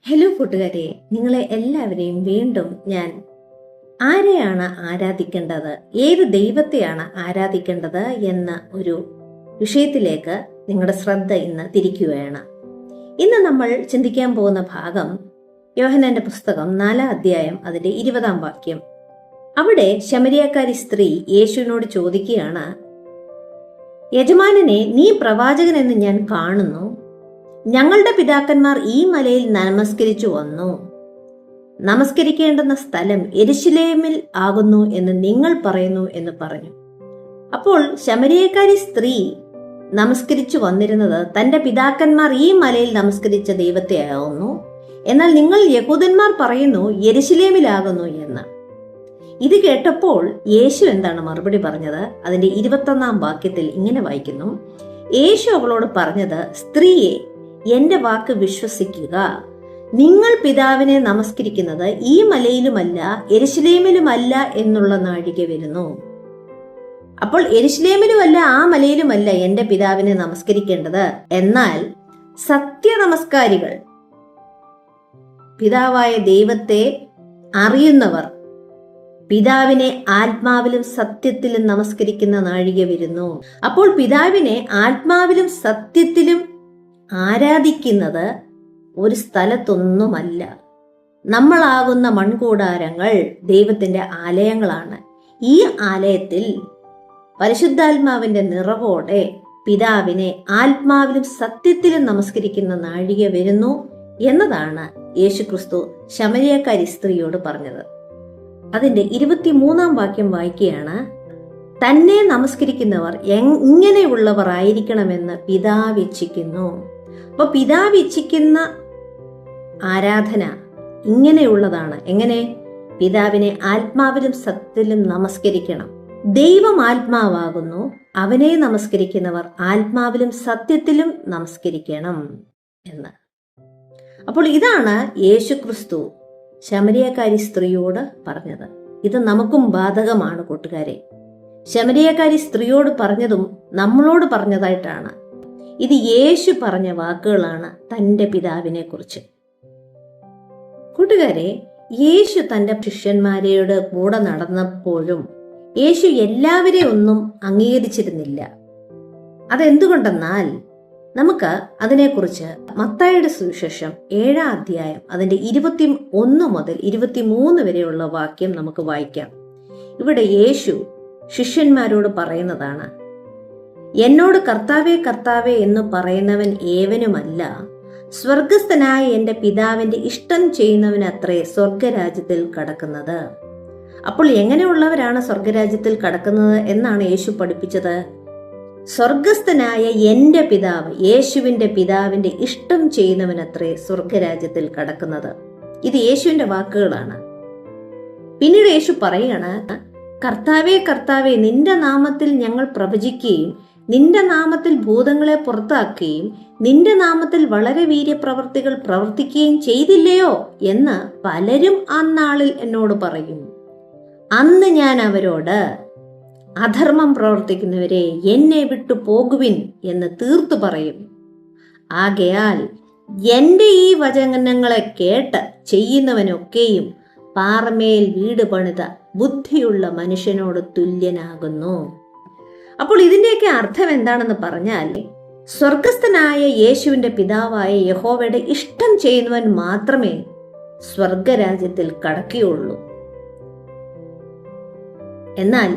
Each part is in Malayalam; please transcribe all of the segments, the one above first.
ഹലോ കൂട്ടുകാരെ, നിങ്ങളെ എല്ലാവരെയും വീണ്ടും ഞാൻ ആരെയാണ് ആരാധിക്കേണ്ടത്, ഏത് ദൈവത്തെയാണ് ആരാധിക്കേണ്ടത് എന്ന ഒരു വിഷയത്തിലേക്ക് നിങ്ങളുടെ ശ്രദ്ധ ഇന്ന് തിരിക്കുകയാണ്. ഇന്ന് നമ്മൾ ചിന്തിക്കാൻ പോകുന്ന ഭാഗം യോഹന്നാന്റെ പുസ്തകം 4-ാം അധ്യായം അതിന്റെ 20-ാം വാക്യം. അവിടെ ശമരിയക്കാരി സ്ത്രീ യേശുവിനോട് ചോദിക്കുകയാണ്, യജമാനനെ, നീ പ്രവാചകൻ എന്ന് ഞാൻ കാണുന്നു. ഞങ്ങളുടെ പിതാക്കന്മാർ ഈ മലയിൽ നമസ്കരിച്ചു വന്നു. നമസ്കരിക്കേണ്ടുന്ന സ്ഥലം യെരുശലേമിൽ ആകുന്നു എന്ന് നിങ്ങൾ പറയുന്നു എന്ന് പറഞ്ഞു. അപ്പോൾ ശമരിയക്കാരി സ്ത്രീ നമസ്കരിച്ചു വന്നിരുന്നത് തന്റെ പിതാക്കന്മാർ ഈ മലയിൽ നമസ്കരിച്ച ദൈവത്തെ ആകുന്നു, എന്നാൽ നിങ്ങൾ യഹൂദന്മാർ പറയുന്നു യെരുശലേമിലാകുന്നു എന്ന്. ഇത് കേട്ടപ്പോൾ യേശു എന്താണ് മറുപടി പറഞ്ഞത്? അതിന്റെ 21-ാം വാക്യത്തിൽ ഇങ്ങനെ വായിക്കുന്നു, യേശു അവളോട് പറഞ്ഞത്, സ്ത്രീയെ, എന്റെ വാക്ക് വിശ്വസിക്കുക. നിങ്ങൾ പിതാവിനെ നമസ്കരിക്കുന്നത് ഈ മലയിലുമല്ല യെരുശലേമിലുമല്ല എന്നുള്ള നാഴിക വരുന്നു. അപ്പോൾ യെരുശലേമിലുമല്ല ആ മലയിലുമല്ല എന്റെ പിതാവിനെ നമസ്കരിക്കേണ്ടത്. എന്നാൽ സത്യനമസ്കാരികൾ, പിതാവായ ദൈവത്തെ അറിയുന്നവർ, പിതാവിനെ ആത്മാവിലും സത്യത്തിലും നമസ്കരിക്കുന്ന നാഴിക വരുന്നു. അപ്പോൾ പിതാവിനെ ആത്മാവിലും സത്യത്തിലും ആരാധിക്കുന്നത് ഒരു സ്ഥലത്തൊന്നുമല്ല. നമ്മളാകുന്ന മൺകൂടാരങ്ങൾ ദൈവത്തിന്റെ ആലയങ്ങളാണ്. ഈ ആലയത്തിൽ പരിശുദ്ധാത്മാവിന്റെ നിറവോടെ പിതാവിനെ ആത്മാവിലും സത്യത്തിലും നമസ്കരിക്കുന്ന നാഴിക വരുന്നു എന്നതാണ് യേശുക്രിസ്തു ശമരിയക്കാരി സ്ത്രീയോട് പറഞ്ഞത്. അതിന്റെ 23-ാം വാക്യം വായിക്കുകയാണ്, തന്നെ നമസ്കരിക്കുന്നവർ ഇങ്ങനെയുള്ളവർ ആയിരിക്കണമെന്ന് പിതാവ് ഇച്ഛിക്കുന്നു. അപ്പൊ പിതാവ് ഇച്ഛിക്കുന്ന ആരാധന ഇങ്ങനെയുള്ളതാണ്. എങ്ങനെ? പിതാവിനെ ആത്മാവിലും സത്യത്തിലും നമസ്കരിക്കണം. ദൈവം ആത്മാവാകുന്നു, അവനെ നമസ്കരിക്കുന്നവർ ആത്മാവിലും സത്യത്തിലും നമസ്കരിക്കണം എന്ന്. അപ്പോൾ ഇതാണ് യേശുക്രിസ്തു ശമരിയക്കാരി സ്ത്രീയോട് പറഞ്ഞത്. ഇത് നമുക്കും ബാധകമാണ് കൂട്ടുകാരെ. ശമരിയക്കാരി സ്ത്രീയോട് പറഞ്ഞതും നമ്മളോട് പറഞ്ഞതായിട്ടാണ്. ഇത് യേശു പറഞ്ഞ വാക്കുകളാണ് തന്റെ പിതാവിനെ കുറിച്ച്. കൂട്ടുകാരെ, യേശു തന്റെ ശിഷ്യന്മാരുടെ കൂടെ നടന്നപ്പോഴും യേശു എല്ലാവരെയും ഒന്നും അംഗീകരിച്ചിരുന്നില്ല. അതെന്തുകൊണ്ടെന്നാൽ നമുക്ക് അതിനെക്കുറിച്ച് മത്തായിയുടെ സുവിശേഷം 7-ാം അധ്യായം അതിന്റെ 21 മുതൽ 23 വരെയുള്ള വാക്യം നമുക്ക് വായിക്കാം. ഇവിടെ യേശു ശിഷ്യന്മാരോട് പറയുന്നതാണ്, എന്നോട് കർത്താവേ കർത്താവേ എന്ന് പറയുന്നവൻ ഏവനുമല്ല, സ്വർഗസ്ഥനായ എന്റെ പിതാവിന്റെ ഇഷ്ടം ചെയ്യുന്നവനത്രേ സ്വർഗരാജ്യത്തിൽ കടക്കുന്നത്. അപ്പോൾ എങ്ങനെയുള്ളവരാണ് സ്വർഗരാജ്യത്തിൽ കടക്കുന്നത് എന്നാണ് യേശു പഠിപ്പിച്ചത്? സ്വർഗസ്ഥനായ എന്റെ പിതാവ്, യേശുവിന്റെ പിതാവിന്റെ ഇഷ്ടം ചെയ്യുന്നവനത്രേ സ്വർഗരാജ്യത്തിൽ കടക്കുന്നത്. ഇത് യേശുവിന്റെ വാക്കുകളാണ്. പിന്നീട് യേശു പറയാണ്, കർത്താവേ കർത്താവേ, നിന്റെ നാമത്തിൽ ഞങ്ങൾ പ്രവചിക്കുകയും നിന്റെ നാമത്തിൽ ഭൂതങ്ങളെ പുറത്താക്കുകയും നിന്റെ നാമത്തിൽ വളരെ വീര്യപ്രവർത്തികൾ പ്രവർത്തിക്കുകയും ചെയ്തില്ലയോ എന്ന് പലരും അന്നാളിൽ എന്നോട് പറയും. അന്ന് ഞാൻ അവരോട്, അധർമ്മം പ്രവർത്തിക്കുന്നവരെ എന്നെ വിട്ടു പോകുവിൻ എന്ന് തീർത്തു പറയും. ആകയാൽ എന്റെ ഈ വചനങ്ങളെ കേട്ട് ചെയ്യുന്നവനൊക്കെയും പാറമേൽ വീട് പണിത ബുദ്ധിയുള്ള മനുഷ്യനോട് തുല്യനാകുന്നു. അപ്പോൾ ഇതിന്റെയൊക്കെ അർത്ഥം എന്താണെന്ന് പറഞ്ഞാൽ, സ്വർഗസ്ഥനായ യേശുവിന്റെ പിതാവായ യഹോവയുടെ ഇഷ്ടം ചെയ്യുന്നവൻ മാത്രമേ സ്വർഗരാജ്യത്തിൽ കടക്കുകയുള്ളൂ. എന്നാൽ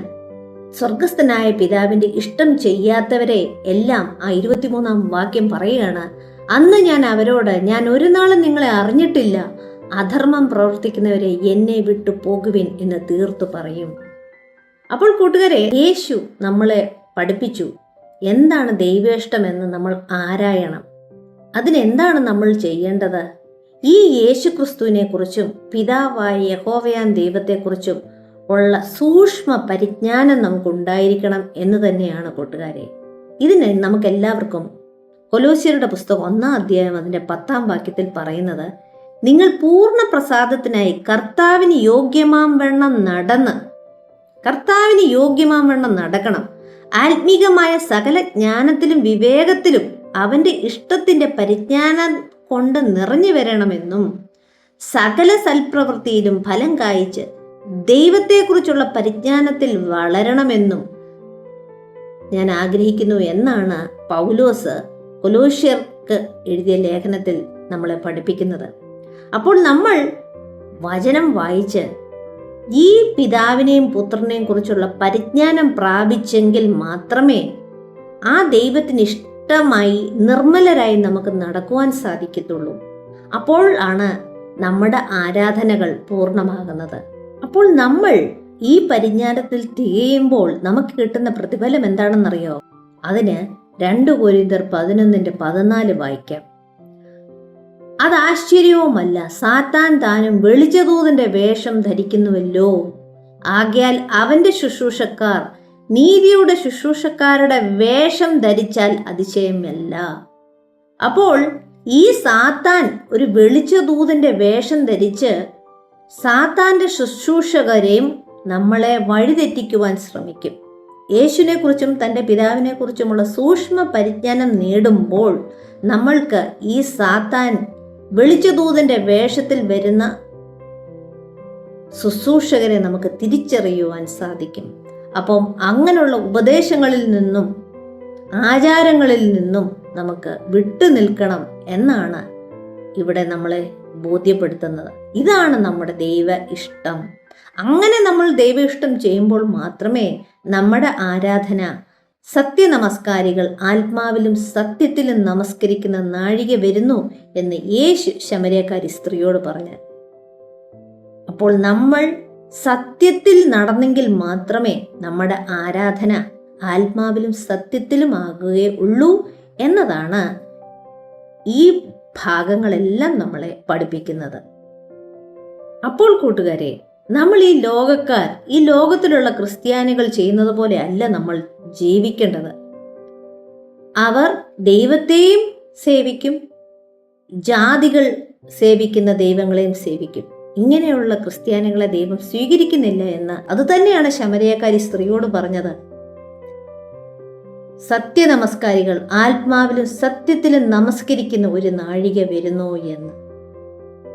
സ്വർഗസ്ഥനായ പിതാവിന്റെ ഇഷ്ടം ചെയ്യാത്തവരെ എല്ലാം ആ 23-ാം വാക്യം പറയുകയാണ്, അന്ന് ഞാൻ അവരോട്, ഞാൻ ഒരു നാളും നിങ്ങളെ അറിഞ്ഞിട്ടില്ല, അധർമ്മം പ്രവർത്തിക്കുന്നവരെ എന്നെ വിട്ടു പോകുവിൻ എന്ന് തീർത്തു പറയും. അപ്പോൾ കൂട്ടുകാരെ, യേശു നമ്മളെ പഠിപ്പിച്ചു എന്താണ് ദൈവേഷ്ടമെന്ന് നമ്മൾ ആരായണം. അതിനെന്താണ് നമ്മൾ ചെയ്യേണ്ടത്? ഈ യേശുക്രിസ്തുവിനെ കുറിച്ചും പിതാവായ യഹോവയാൻ ദൈവത്തെക്കുറിച്ചും ഉള്ള സൂക്ഷ്മ പരിജ്ഞാനം നമുക്കുണ്ടായിരിക്കണം എന്ന് തന്നെയാണ് കൂട്ടുകാരെ. ഇതിന് നമുക്കെല്ലാവർക്കും കൊലോസ്യരുടെ പുസ്തകം 1-ാം അധ്യായം അതിന്റെ 10-ാം വാക്യത്തിൽ പറയുന്നത്, നിങ്ങൾ പൂർണ്ണ പ്രസാദത്തിനായി കർത്താവിന് യോഗ്യമാം വണ്ണം നടക്കണം. ആത്മീകമായ സകല ജ്ഞാനത്തിലും വിവേകത്തിലും അവന്റെ ഇഷ്ടത്തിന്റെ പരിജ്ഞാനം കൊണ്ട് നിറഞ്ഞു വരണമെന്നും സകല സൽപ്രവൃത്തിയിലും ഫലം കായ്ച്ച് ദൈവത്തെക്കുറിച്ചുള്ള പരിജ്ഞാനത്തിൽ വളരണമെന്നും ഞാൻ ആഗ്രഹിക്കുന്നു എന്നാണ് പൗലോസ് കൊലോസ്യർക്ക് എഴുതിയ ലേഖനത്തിൽ നമ്മളെ പഠിപ്പിക്കുന്നത്. അപ്പോൾ നമ്മൾ വചനം വായിച്ച് ഈ പിതാവിനെയും പുത്രനെയും കുറിച്ചുള്ള പരിജ്ഞാനം പ്രാപിച്ചെങ്കിൽ മാത്രമേ ആ ദൈവത്തിന് ഇഷ്ടമായി നിർമ്മലരായി നമുക്ക് നടക്കുവാൻ സാധിക്കത്തുള്ളൂ. അപ്പോൾ ആണ് നമ്മുടെ ആരാധനകൾ പൂർണ്ണമാകുന്നത്. അപ്പോൾ നമ്മൾ ഈ പരിജ്ഞാനത്തിൽ തികയുമ്പോൾ നമുക്ക് കിട്ടുന്ന പ്രതിഫലം എന്താണെന്നറിയോ? അതിന് 2 കൊരിന്ത്യർ 11:14 വായിക്കാം. അത് ആശ്ചര്യവുമല്ല, സാത്താൻ താനും വെളിച്ചദൂതന്റെ വേഷം ധരിക്കുന്നുവല്ലോ. ആകയാൽ അവന്റെ ശുശ്രൂഷക്കാർ നീതിയുടെ ശുശ്രൂഷക്കാരുടെ വേഷം ധരിച്ചാൽ അതിശയമല്ല. അപ്പോൾ ഈ സാത്താൻ ഒരു വെളിച്ചദൂതന്റെ വേഷം ധരിച്ച് സാത്താന്റെ ശുശ്രൂഷകരെയും നമ്മളെ വഴിതെറ്റിക്കുവാൻ ശ്രമിക്കും. യേശുവിനെ കുറിച്ചും തൻ്റെ പിതാവിനെ കുറിച്ചുമുള്ള സൂക്ഷ്മ പരിജ്ഞാനം നേടുമ്പോൾ നമ്മൾക്ക് ഈ സാത്താൻ വെളിച്ചദൂതന്റെ വേഷത്തിൽ വരുന്ന ശുശ്രൂഷകരെ നമുക്ക് തിരിച്ചറിയുവാൻ സാധിക്കും. അപ്പം അങ്ങനെയുള്ള ഉപദേശങ്ങളിൽ നിന്നും ആചാരങ്ങളിൽ നിന്നും നമുക്ക് വിട്ടു നിൽക്കണം എന്നാണ് ഇവിടെ നമ്മളെ ബോധ്യപ്പെടുത്തുന്നത്. ഇതാണ് നമ്മുടെ ദൈവ ഇഷ്ടം. അങ്ങനെ നമ്മൾ ദൈവ ഇഷ്ടം ചെയ്യുമ്പോൾ മാത്രമേ നമ്മുടെ ആരാധന സത്യനമസ്കാരികൾ ആത്മാവിലും സത്യത്തിലും നമസ്കരിക്കുന്ന നാഴിക വരുന്നു എന്ന് യേശു ശമര്യക്കാരി സ്ത്രീയോട് പറഞ്ഞു. അപ്പോൾ നമ്മൾ സത്യത്തിൽ നടന്നെങ്കിൽ മാത്രമേ നമ്മുടെ ആരാധന ആത്മാവിലും സത്യത്തിലും ആകുകയുള്ളൂ എന്നതാണ് ഈ ഭാഗങ്ങളെല്ലാം നമ്മളെ പഠിപ്പിക്കുന്നത്. അപ്പോൾ കൂട്ടുകാരെ, നമ്മൾ ഈ ലോകക്കാർ, ഈ ലോകത്തിലുള്ള ക്രിസ്ത്യാനികൾ ചെയ്യുന്നത് പോലെ അല്ല നമ്മൾ ജീവിക്കേണ്ടത്. അവർ ദൈവത്തെയും സേവിക്കും, ജാതികൾ സേവിക്കുന്ന ദൈവങ്ങളെയും സേവിക്കും. ഇങ്ങനെയുള്ള ക്രിസ്ത്യാനികളെ ദൈവം സ്വീകരിക്കുന്നില്ല എന്ന് അതുതന്നെയാണ് ശമര്യക്കാരി സ്ത്രീയോട് പറഞ്ഞത്. സത്യനമസ്കാരികൾ ആത്മാവിലും സത്യത്തിലും നമസ്കരിക്കുന്ന ഒരു നാഴിക വരുന്നു എന്ന്.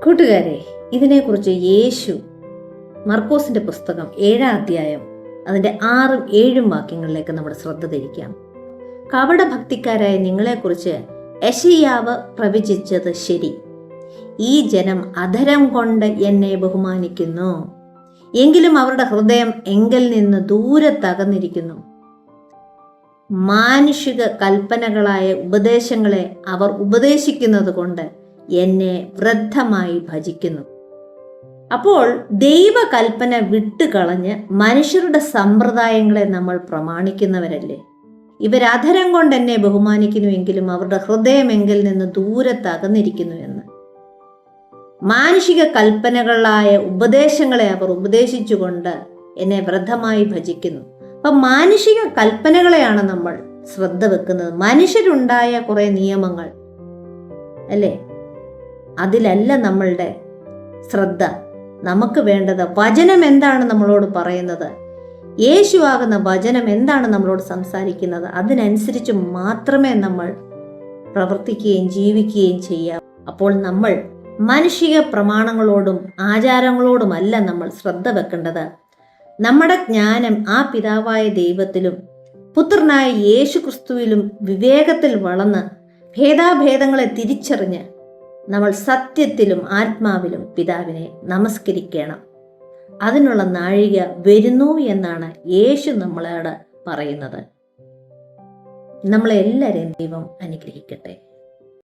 കൂട്ടുകാരെ, ഇതിനെക്കുറിച്ച് യേശു മർക്കോസിന്റെ പുസ്തകം 7-ാം അധ്യായം അതിന്റെ 6ഉം 7ഉം വാക്യങ്ങളിലേക്ക് നമ്മുടെ ശ്രദ്ധ തിരിക്കാം. കപടഭക്തിക്കാരായ നിങ്ങളെക്കുറിച്ച് യെശയ്യാവ് പ്രവചിച്ചത് ശരി. ഈ ജനം അധരം കൊണ്ട് എന്നെ ബഹുമാനിക്കുന്നു, എങ്കിലും അവരുടെ ഹൃദയം എങ്കിൽ നിന്ന് ദൂരത്തകന്നിരിക്കുന്നു. മാനുഷിക കൽപ്പനകളായ ഉപദേശങ്ങളെ അവർ ഉപദേശിക്കുന്നത് കൊണ്ട് എന്നെ വൃദ്ധമായി ഭജിക്കുന്നു. അപ്പോൾ ദൈവകൽപ്പന വിട്ടുകളഞ്ഞ് മനുഷ്യരുടെ സമ്പ്രദായങ്ങളെ നമ്മൾ പ്രമാണിക്കുന്നവരല്ലേ? ഇവരധരം കൊണ്ട് എന്നെ ബഹുമാനിക്കുന്നുവെങ്കിലും അവരുടെ ഹൃദയമെങ്കിൽ നിന്ന് ദൂരത്തകന്നിരിക്കുന്നു എന്ന്. മാനുഷിക കൽപ്പനകളായ ഉപദേശങ്ങളെ അവർ ഉപദേശിച്ചുകൊണ്ട് എന്നെ വൃദ്ധമായി ഭജിക്കുന്നു. അപ്പം മാനുഷിക കൽപ്പനകളെയാണ് നമ്മൾ ശ്രദ്ധ വെക്കുന്നത്. മനുഷ്യരുണ്ടായ കുറെ നിയമങ്ങൾ അല്ലേ, അതിലല്ല നമ്മളുടെ ശ്രദ്ധ. നമുക്ക് വേണ്ടത് വചനം എന്താണ് നമ്മളോട് പറയുന്നത്, യേശുവാകുന്ന വചനം എന്താണ് നമ്മളോട് സംസാരിക്കുന്നത്, അതിനനുസരിച്ച് മാത്രമേ നമ്മൾ പ്രവർത്തിക്കുകയും ജീവിക്കുകയും ചെയ്യാം. അപ്പോൾ നമ്മൾ മാനുഷിക പ്രമാണങ്ങളോടും ആചാരങ്ങളോടുമല്ല നമ്മൾ ശ്രദ്ധ വെക്കേണ്ടത്. നമ്മുടെ ജ്ഞാനം ആ പിതാവായ ദൈവത്തിലും പുത്രനായ യേശു ക്രിസ്തുവിലും വിവേകത്തിൽ വളർന്ന് ഭേദാഭേദങ്ങളെ തിരിച്ചറിഞ്ഞ് നമ്മൾ സത്യത്തിലും ആത്മാവിലും പിതാവിനെ നമസ്കരിക്കണം. അതിനുള്ള നാഴിക വരുന്നു എന്നാണ് യേശു നമ്മളോട് പറയുന്നത്. നമ്മളെല്ലാവരെയും ദൈവം അനുഗ്രഹിക്കട്ടെ.